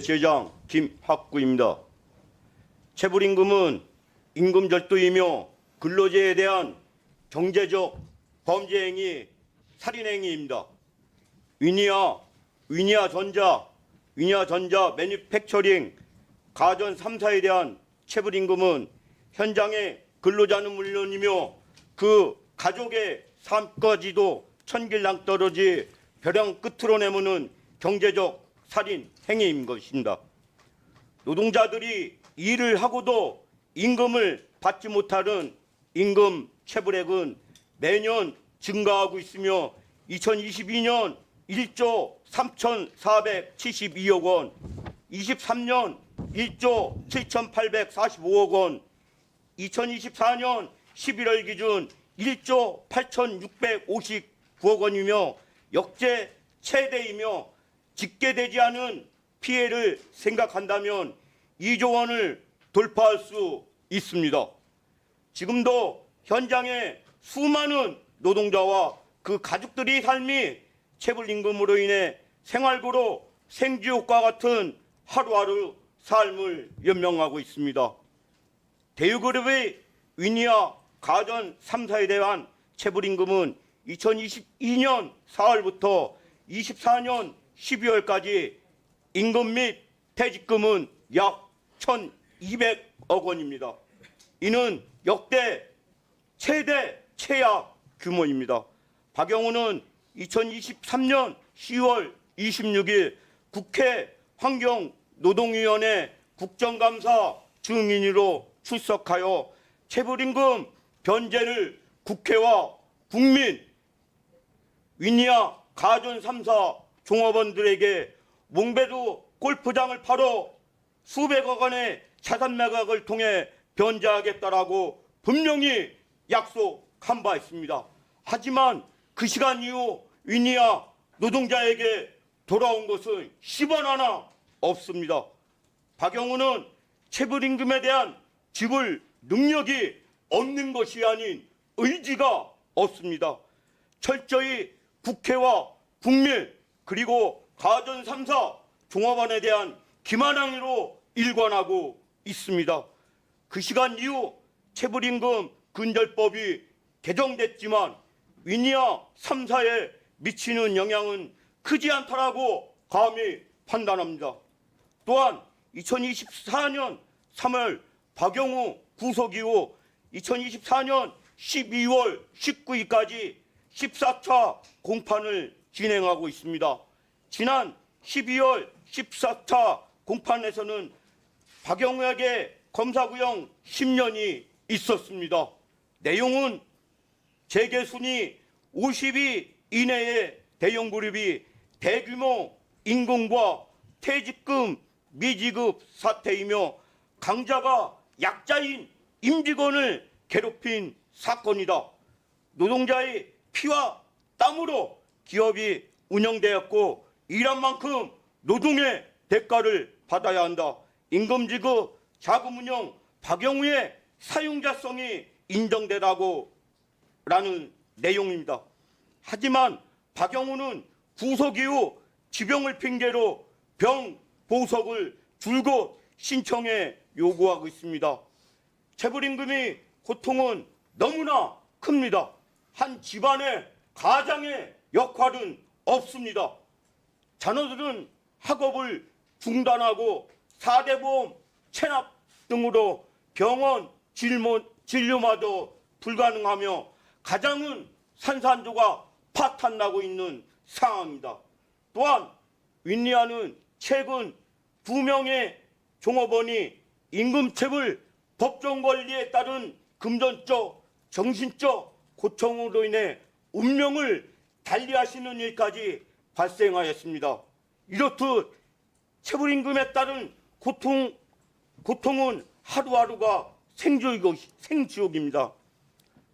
제장 김학구입니다. 체불임금은 임금절도이며 근로자에 대한 경제적 범죄행위, 살인행위입니다. 위니아전자 매니팩처링 가전 3사에 대한 체불임금은 현장의 근로자는 물론이며 그 가족의 삶까지도 천길낭떨어지 벼랑 끝으로 내모는 경제적 살인 행위인 것입니다. 노동자들이 일을 하고도 임금을 받지 못하는 임금 체불액은 매년 증가하고 있으며 2022년 1조 3,472억 원, 23년 1조 7,845억 원, 2024년 11월 기준 1조 8,659억 원이며 역대 최대이며 집계되지 않은 피해를 생각한다면 2조 원을 돌파할 수 있습니다. 지금도 현장에 수많은 노동자와 그 가족들의 삶이 체불임금으로 인해 생활고로 생지옥과 같은 하루하루 삶을 연명하고 있습니다. 대유그룹의 위니아 가전 3사에 대한 체불임금은 2022년 4월부터 24년 12월까지 임금 및 퇴직금은 약 1,200억 원입니다. 이는 역대 최대 최악 규모입니다. 박영우는 2023년 10월 26일 국회 환경노동위원회 국정감사 증인으로 출석하여 체불임금 변제를 국회와 국민, 위니아 가전 3사 종업원들에게 몽베두 골프장을 팔아 수백억 원의 자산 매각을 통해 변제하겠다라고 분명히 약속한 바 있습니다. 하지만 그 시간 이후 위니아 노동자에게 돌아온 것은 10원 하나 없습니다. 박영우는 체불임금에 대한 지불 능력이 없는 것이 아닌 의지가 없습니다. 철저히 국회와 국민 그리고 가전 3사 종업원에 대한 기만행위로 일관하고 있습니다. 그 시간 이후 체불임금 근절법이 개정됐지만 위니아 3사에 미치는 영향은 크지 않다라고 감히 판단합니다. 또한 2024년 3월 박영우 구속 이후 2024년 12월 19일까지 14차 공판을 진행하고 있습니다. 지난 12월 14차 공판에서는 박영우에게 검사구형 10년이 있었습니다. 내용은 재계순위 50위 이내의 대형그룹이 대규모 임금과 퇴직금 미지급 사태이며 강자가 약자인 임직원을 괴롭힌 사건이다. 노동자의 피와 땀으로 기업이 운영되었고 일한 만큼 노동의 대가를 받아야 한다. 임금지급 자금운용 박영우의 사용자성이 인정되라고 라는 내용입니다. 하지만 박영우는 구속 이후 지병을 핑계로 병 보석을 줄곧 신청해 요구하고 있습니다. 체불임금의 고통은 너무나 큽니다. 한 집안의 가장의 역할은 없습니다. 자녀들은 학업을 중단하고 4대 보험 체납 등으로 병원 진료마저 불가능하며 가장은 산산조각 파탄나고 있는 상황입니다. 또한 위니아는 최근 2명의 종업원이 임금체불 법정 권리에 따른 금전적, 정신적 고통으로 인해 운명을 달리하시는 일까지 발생하였습니다. 이렇듯 체불임금에 따른 고통은 하루하루가 생지옥입니다.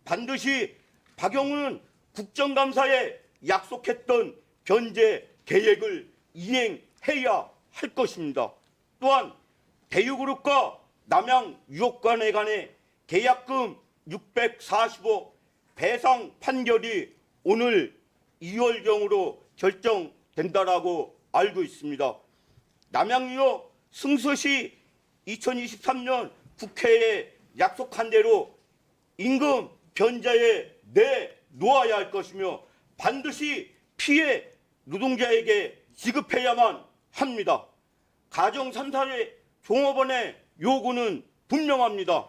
반드시 박영우는 국정감사에 약속했던 변제 계획을 이행해야 할 것입니다. 또한 대유그룹과 남양유업관에 관해 계약금 640억 배상 판결이 오늘 2월경으로 결정된다라고 알고 있습니다. 남양유 승서시 2023년 국회에 약속한 대로 임금 변제에 내놓아야 할 것이며 반드시 피해 노동자에게 지급해야만 합니다. 가정 3살의 종업원의 요구는 분명합니다.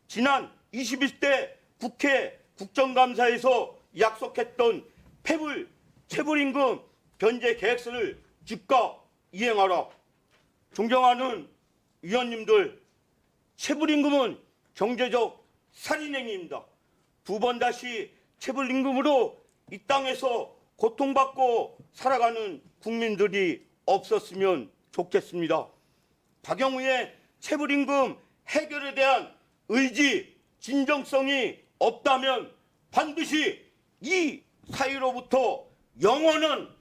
지난 21대 국회 국정감사에서 약속했던 체불임금 변제 계획서를 즉각 이행하라. 존경하는 위원님들, 체불임금은 경제적 살인행위입니다. 두 번 다시 체불임금으로 이 땅에서 고통받고 살아가는 국민들이 없었으면 좋겠습니다. 박영우의 체불임금 해결에 대한 의지, 진정성이 없다면 반드시 이 사회로부터 영원한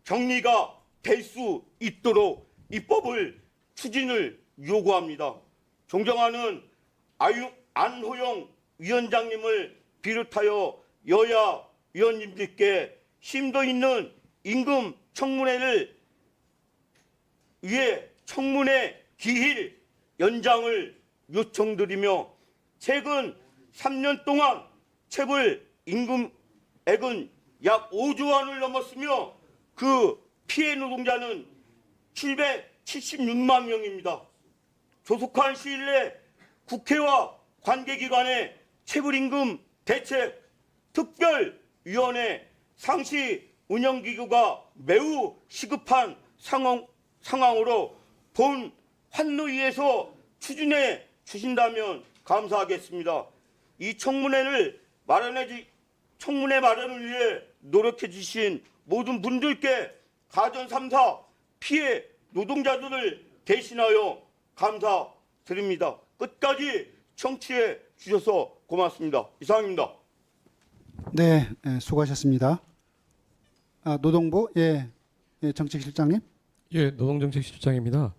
격리가 될 수 있도록 입법을 추진을 요구합니다. 존경하는 안호영 위원장님을 비롯하여 여야 위원님들께 심도 있는 임금 청문회를 위해 청문회 기일 연장을 요청드리며 최근 3년 동안 체불 임금액은 약 5조 원을 넘었으며 그 피해 노동자는 776만 명입니다. 조속한 시일 내 국회와 관계기관의 체불임금 대책 특별위원회 상시 운영기구가 매우 시급한 상황으로 본 환노위에서 추진해 주신다면 감사하겠습니다. 이 청문회 마련을 위해 노력해 주신 모든 분들께 가전 3사 피해 노동자들을 대신하여 감사드립니다. 끝까지 청취해 주셔서 고맙습니다. 이상입니다. 네, 수고하셨습니다. 노동부 정책실장님. 예, 노동정책실장입니다.